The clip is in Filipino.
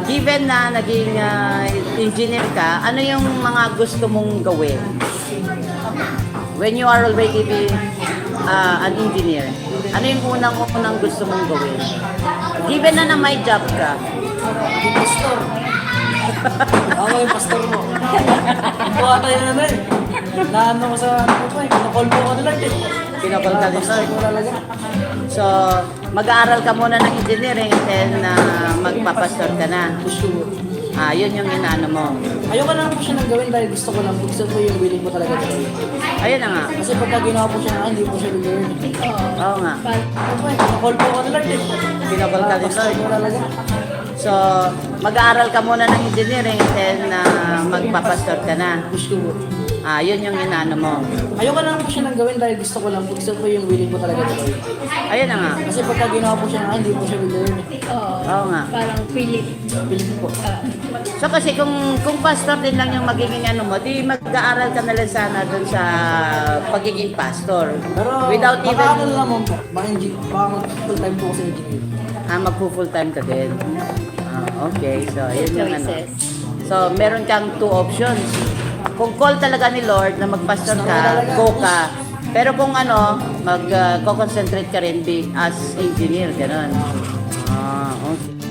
given na naging engineer ka, ano yung mga gusto mong gawin? When you are already an engineer, ano yung unang gusto mong gawin? Given na may job ka. Pastor. Ako yung pastor mo. Buha tayo na rin. Naano ko sa ano ko eh. Kinakol mo ko na lang eh. Kinakol ka din, Pastor Lord. ko talaga. So, mag-aaral ka muna ng engineering and then magpapastor ka na. Gusto mo. Yun yung inaano mo. Ayoko na lang po siya nang gawin dahil gusto ko lang. Gusto ko yung willing ko talaga gawin. Ayun na nga. Kasi pagka ginawa po siya na hindi po siya gagawin. Oo nga. Ano po eh. Kinakol mo ko na lang eh. Kinakol ka din, Pastor Lord. ko talaga. So, mag-aaral ka muna ng engineering and then magpapastor ka na. Gusto mo. Yun yung inaano mo. Ayoko na lang po siya nang gawin dahil gusto ko lang. Gusto ko yung willing ko talaga gawin. Ayun na nga. Kasi pagka ginawa po siya na hindi po siya gagawin. Oo nga. Parang pilit. Willing po. So kasi kung pastor din lang yung magiging ano mo, di mag-aaral ka na lang sana dun sa pagiging pastor. Pero Without baka even ano lang naman po. Baka mag-full time po ako sa engineer. magpo-full time ka din. Okay, so yun yung ano. Choices. So meron kang two options. Kung call talaga ni Lord na magpastor ka, go ka. Pero kung ano, mag-concentrate ka rin as engineer, gano'n. Okay.